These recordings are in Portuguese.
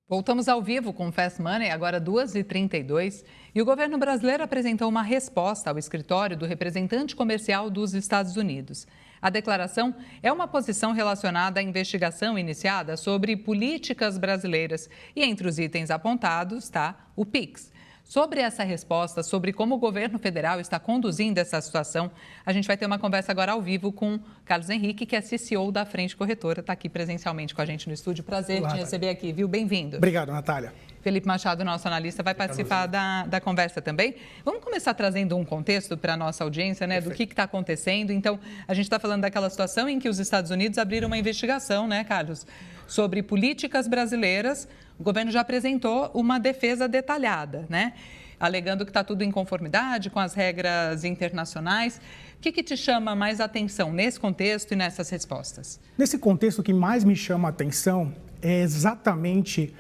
Voltamos ao vivo com o Fast Money, agora 2h32, e o governo brasileiro apresentou uma resposta ao escritório do representante comercial dos Estados Unidos. A declaração é uma posição relacionada à investigação iniciada sobre políticas brasileiras e entre os itens apontados está o PIX. Sobre essa resposta, sobre como o governo federal está conduzindo essa situação, a gente vai ter uma conversa agora ao vivo com Carlos Henrique, que é CCO da Frente Corretora, está aqui presencialmente com a gente no estúdio. Prazer te receber aqui, viu? Bem-vindo. Obrigado, Natália. Felipe Machado, nosso analista, vai participar da conversa também. Vamos começar trazendo um contexto para a nossa audiência, né, do que está acontecendo. Então, a gente está falando daquela situação em que os Estados Unidos abriram uma investigação, né, Carlos, sobre políticas brasileiras. O governo já apresentou uma defesa detalhada, né, alegando que está tudo em conformidade com as regras internacionais. O que te chama mais atenção nesse contexto e nessas respostas? Nesse contexto, o que mais me chama a atenção é exatamente,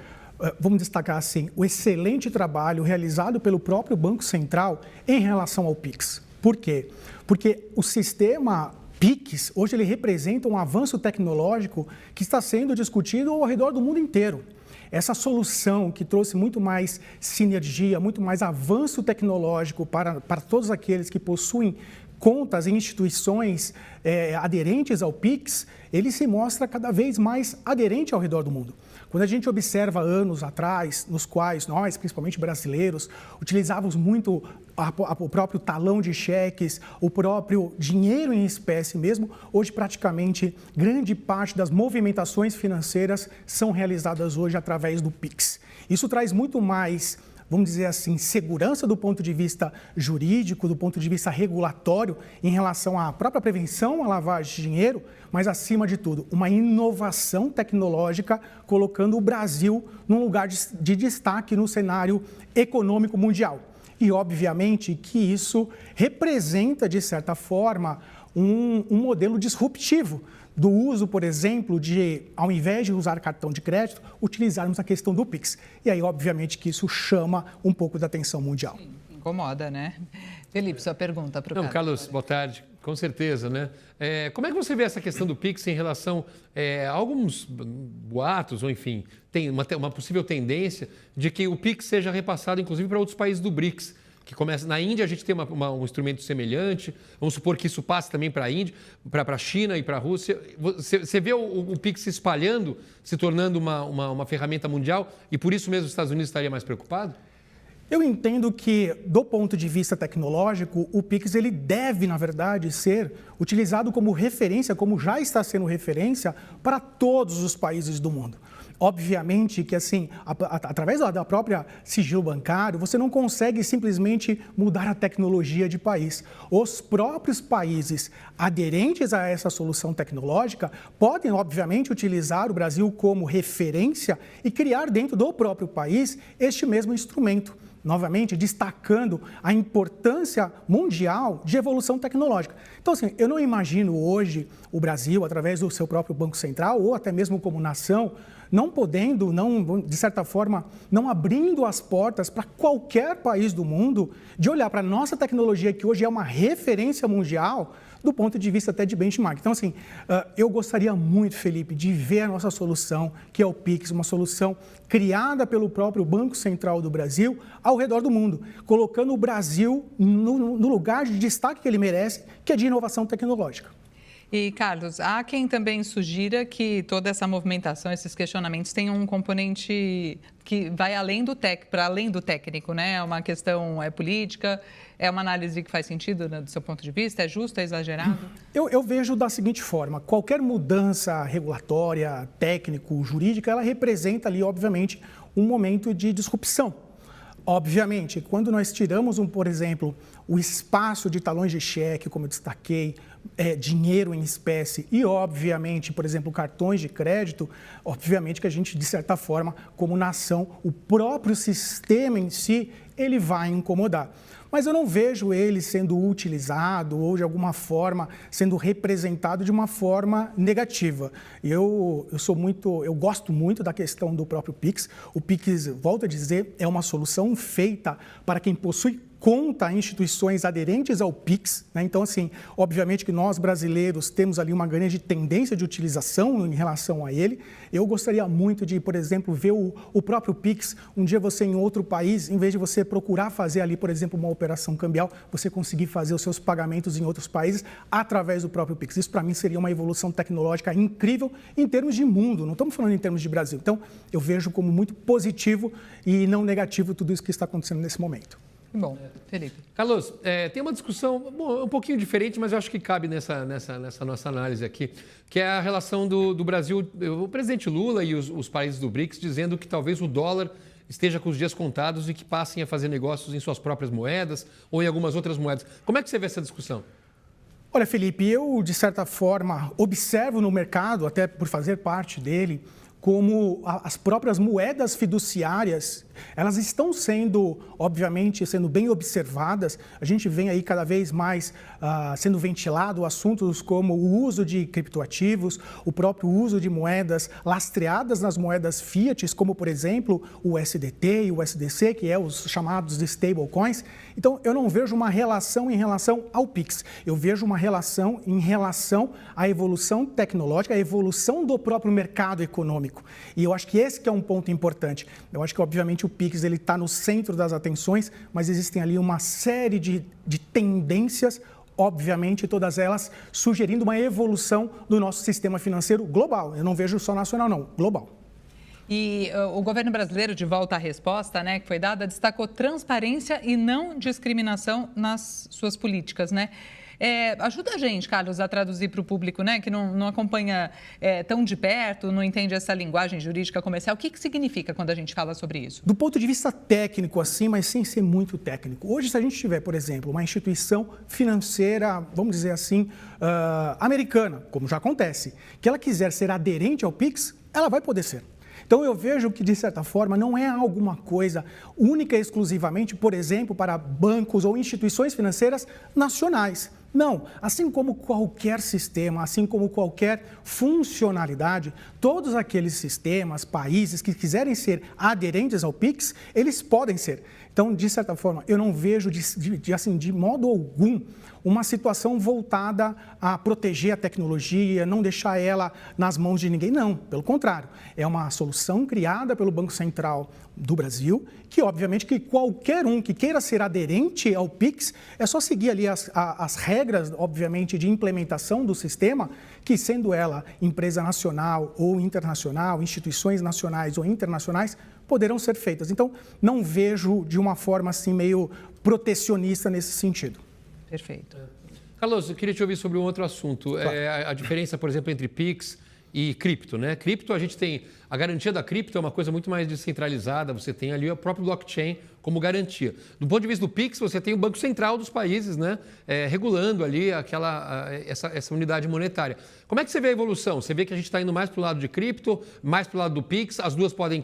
vamos destacar assim, o excelente trabalho realizado pelo próprio Banco Central em relação ao PIX. Por quê? Porque o sistema PIX, hoje ele representa um avanço tecnológico que está sendo discutido ao redor do mundo inteiro. Essa solução que trouxe muito mais sinergia, muito mais avanço tecnológico para todos aqueles que possuem contas em instituições aderentes ao PIX, ele se mostra cada vez mais aderente ao redor do mundo. Quando a gente observa anos atrás, nos quais nós, principalmente brasileiros, utilizávamos muito o próprio talão de cheques, o próprio dinheiro em espécie mesmo, hoje praticamente grande parte das movimentações financeiras são realizadas hoje através do PIX. Isso traz muito mais, vamos dizer assim, segurança do ponto de vista jurídico, do ponto de vista regulatório, em relação à própria prevenção à lavagem de dinheiro, mas, acima de tudo, uma inovação tecnológica, colocando o Brasil num lugar de destaque no cenário econômico mundial. E, obviamente, que isso representa, de certa forma, um modelo disruptivo do uso, por exemplo, de, ao invés de usar cartão de crédito, utilizarmos a questão do PIX. E aí, obviamente, que isso chama um pouco da atenção mundial. Sim, incomoda, né? Felipe, sua pergunta para o Carlos. Carlos, boa tarde. Com certeza, né? Como é que você vê essa questão do PIX em relação a alguns boatos, ou enfim, tem uma possível tendência de que o PIX seja repassado, inclusive, para outros países do BRICS? Que começa na Índia, a gente tem um instrumento semelhante. Vamos supor que isso passe também para a Índia, para a China e para a Rússia. Você vê o PIX se espalhando, se tornando uma ferramenta mundial, e por isso mesmo os Estados Unidos estaria mais preocupado? Eu entendo que, do ponto de vista tecnológico, o PIX ele deve, na verdade, ser utilizado como referência, como já está sendo referência, para todos os países do mundo. Obviamente que, assim, através da própria sigilo bancário, você não consegue simplesmente mudar a tecnologia de país. Os próprios países aderentes a essa solução tecnológica podem, obviamente, utilizar o Brasil como referência e criar dentro do próprio país este mesmo instrumento. Novamente, destacando a importância mundial de evolução tecnológica. Então, assim, eu não imagino hoje o Brasil, através do seu próprio Banco Central, ou até mesmo como nação, não podendo, de certa forma, não abrindo as portas para qualquer país do mundo de olhar para a nossa tecnologia, que hoje é uma referência mundial, do ponto de vista até de benchmark. Então, assim, eu gostaria muito, Felipe, de ver a nossa solução, que é o PIX, uma solução criada pelo próprio Banco Central do Brasil ao redor do mundo, colocando o Brasil no lugar de destaque que ele merece, que é de inovação tecnológica. E, Carlos, há quem também sugira que toda essa movimentação, esses questionamentos, tem um componente que vai para além do técnico, né? É uma questão política, é uma análise que faz sentido, né, do seu ponto de vista? É justo, é exagerado? Eu vejo da seguinte forma: qualquer mudança regulatória, técnico, jurídica, ela representa ali, obviamente, um momento de disrupção. Obviamente, quando nós tiramos, por exemplo, o espaço de talões de cheque, como eu destaquei, dinheiro em espécie e, obviamente, por exemplo, cartões de crédito, obviamente que a gente, de certa forma, como nação, o próprio sistema em si, ele vai incomodar. mas eu não vejo ele sendo utilizado ou, de alguma forma, sendo representado de uma forma negativa. Eu gosto muito da questão do próprio Pix. O Pix, volto a dizer, é uma solução feita para quem possui conta em instituições aderentes ao Pix, né? Então, assim, obviamente que nós brasileiros temos ali uma grande tendência de utilização em relação a ele. Eu gostaria muito de, por exemplo, ver o próprio Pix, um dia você em outro país, em vez de você procurar fazer ali, por exemplo, uma operação cambial, você conseguir fazer os seus pagamentos em outros países através do próprio Pix. Isso, para mim, seria uma evolução tecnológica incrível em termos de mundo, não estamos falando em termos de Brasil. Então, eu vejo como muito positivo e não negativo tudo isso que está acontecendo nesse momento. Bom, Felipe. Carlos, tem uma discussão um pouquinho diferente, mas eu acho que cabe nessa nossa análise aqui, que é a relação do Brasil, o presidente Lula e os países do BRICS dizendo que talvez o dólar esteja com os dias contados e que passem a fazer negócios em suas próprias moedas ou em algumas outras moedas. Como é que você vê essa discussão? Olha, Felipe, eu, de certa forma, observo no mercado, até por fazer parte dele, como as próprias moedas fiduciárias, elas estão sendo, obviamente, sendo bem observadas. A gente vem aí cada vez mais sendo ventilado assuntos como o uso de criptoativos, o próprio uso de moedas lastreadas nas moedas fiat, como, por exemplo, o USDT e o USDC, que é os chamados de stablecoins. Então, eu não vejo uma relação em relação ao Pix. Eu vejo uma relação em relação à evolução tecnológica, à evolução do próprio mercado econômico. E eu acho que esse que é um ponto importante. Eu acho que, obviamente, o Pix está no centro das atenções, mas existem ali uma série de tendências, obviamente, todas elas sugerindo uma evolução do nosso sistema financeiro global. Eu não vejo só nacional, não, global. E o governo brasileiro, de volta à resposta, né, que foi dada, destacou transparência e não discriminação nas suas políticas, né? Ajuda a gente, Carlos, a traduzir para o público, né, que não acompanha tão de perto, não entende essa linguagem jurídica comercial. O que significa quando a gente fala sobre isso? Do ponto de vista técnico, assim, mas sem ser muito técnico. Hoje, se a gente tiver, por exemplo, uma instituição financeira, vamos dizer assim, americana, como já acontece, que ela quiser ser aderente ao Pix, ela vai poder ser. Então, eu vejo que, de certa forma, não é alguma coisa única e exclusivamente, por exemplo, para bancos ou instituições financeiras nacionais. Não, assim como qualquer sistema, assim como qualquer funcionalidade, todos aqueles sistemas, países que quiserem ser aderentes ao Pix, eles podem ser. Então, de certa forma, eu não vejo de modo algum uma situação voltada a proteger a tecnologia, não deixar ela nas mãos de ninguém. Não, pelo contrário. É uma solução criada pelo Banco Central do Brasil, que obviamente que qualquer um que queira ser aderente ao Pix, é só seguir ali as regras, obviamente, de implementação do sistema, que sendo ela empresa nacional ou internacional, instituições nacionais ou internacionais, poderão ser feitas. Então, não vejo de uma forma assim meio protecionista nesse sentido. Perfeito. Carlos, eu queria te ouvir sobre um outro assunto. Claro. A diferença, por exemplo, entre Pix e cripto, né? Cripto, a gente tem... A garantia da cripto é uma coisa muito mais descentralizada. Você tem ali o próprio blockchain como garantia. Do ponto de vista do Pix, você tem o Banco Central dos países, né? Regulando ali essa unidade monetária. Como é que você vê a evolução? Você vê que a gente está indo mais para o lado de cripto, mais para o lado do Pix? As duas podem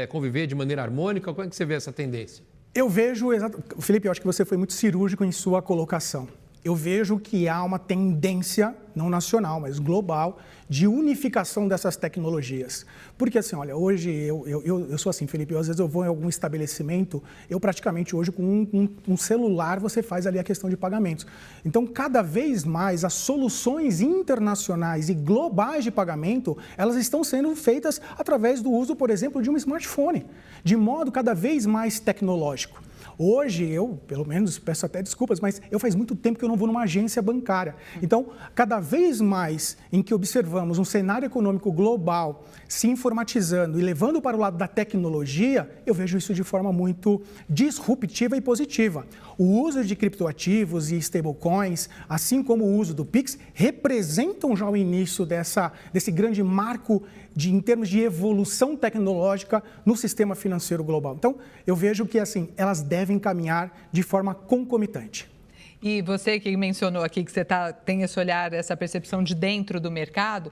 conviver de maneira harmônica? Como é que você vê essa tendência? Eu vejo, Felipe, eu acho que você foi muito cirúrgico em sua colocação. Eu vejo que há uma tendência, não nacional, mas global, de unificação dessas tecnologias. Porque assim, olha, hoje eu sou assim, Felipe, às vezes eu vou em algum estabelecimento, eu praticamente hoje com um celular você faz ali a questão de pagamentos. Então, cada vez mais as soluções internacionais e globais de pagamento, elas estão sendo feitas através do uso, por exemplo, de um smartphone, de modo cada vez mais tecnológico. Hoje, eu, pelo menos, peço até desculpas, mas eu faz muito tempo que eu não vou numa agência bancária. Então, cada vez mais em que observamos um cenário econômico global se informatizando e levando para o lado da tecnologia, eu vejo isso de forma muito disruptiva e positiva. O uso de criptoativos e stablecoins, assim como o uso do Pix, representam já o início desse grande marco em termos de evolução tecnológica no sistema financeiro global. Então, eu vejo que assim, elas devem caminhar de forma concomitante. E você que mencionou aqui que você tem esse olhar, essa percepção de dentro do mercado,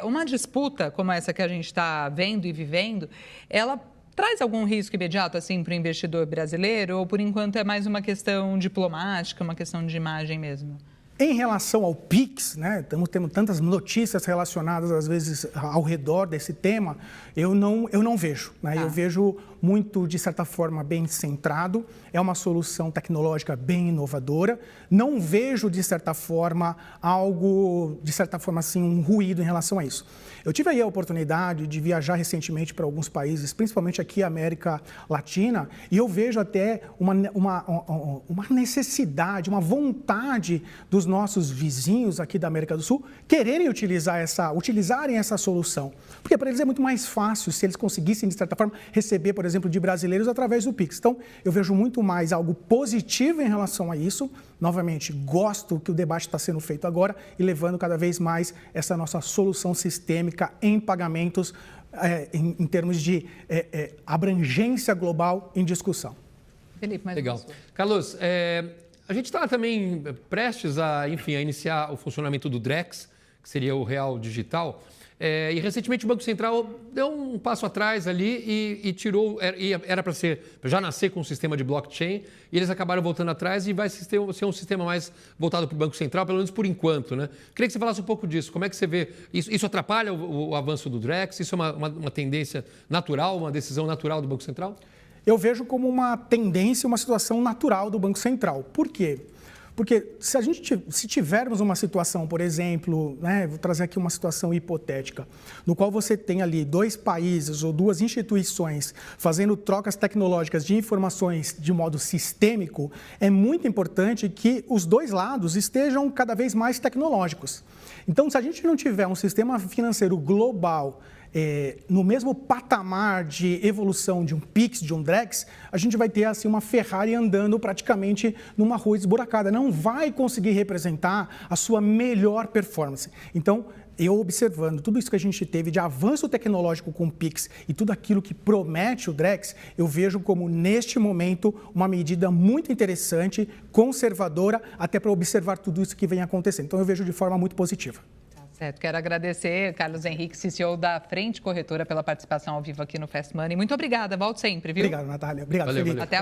uma disputa como essa que a gente está vendo e vivendo, ela Traz algum risco imediato assim para o investidor brasileiro ou por enquanto é mais uma questão diplomática, uma questão de imagem mesmo? Em relação ao PIX, né, estamos tendo tantas notícias relacionadas, às vezes, ao redor desse tema, eu não vejo. Né? Eu vejo muito, de certa forma, bem centrado, é uma solução tecnológica bem inovadora. Não vejo, de certa forma, algo, de certa forma, assim, um ruído em relação a isso. Eu tive aí a oportunidade de viajar recentemente para alguns países, principalmente aqui na América Latina, e eu vejo até uma necessidade, uma vontade dos nossos vizinhos aqui da América do Sul quererem utilizarem essa solução. Porque para eles é muito mais fácil se eles conseguissem, de certa forma, receber, por exemplo, de brasileiros através do Pix. Então, eu vejo muito mais algo positivo em relação a isso. Novamente, gosto que o debate está sendo feito agora e levando cada vez mais essa nossa solução sistêmica em pagamentos em termos de abrangência global em discussão. Felipe, mais legal. Carlos, a gente está também prestes a iniciar o funcionamento do Drex, que seria o Real Digital. E recentemente o Banco Central deu um passo atrás ali e tirou, era para já nascer com um sistema de blockchain, e eles acabaram voltando atrás e vai ser um sistema mais voltado para o Banco Central, pelo menos por enquanto, né? Queria que você falasse um pouco disso. Como é que você vê? Isso atrapalha o avanço do Drex? Isso é uma tendência natural, uma decisão natural do Banco Central? Eu vejo como uma tendência, uma situação natural do Banco Central. Por quê? Porque se tivermos uma situação, por exemplo, né, vou trazer aqui uma situação hipotética, no qual você tem ali 2 países ou 2 instituições fazendo trocas tecnológicas de informações de modo sistêmico, é muito importante que os 2 lados estejam cada vez mais tecnológicos. Então, se a gente não tiver um sistema financeiro global no mesmo patamar de evolução de um Pix, de um Drex, a gente vai ter assim uma Ferrari andando praticamente numa rua esburacada. Não vai conseguir representar a sua melhor performance. Então, eu observando tudo isso que a gente teve de avanço tecnológico com o Pix e tudo aquilo que promete o Drex, eu vejo como, neste momento, uma medida muito interessante, conservadora, até para observar tudo isso que vem acontecendo. Então, eu vejo de forma muito positiva. Certo, quero agradecer Carlos Henrique, CEO da Frente Corretora, pela participação ao vivo aqui no Fast Money. Muito obrigada, volte sempre, viu? Obrigado, Natália. Obrigado, Felipe. Felipe. Até a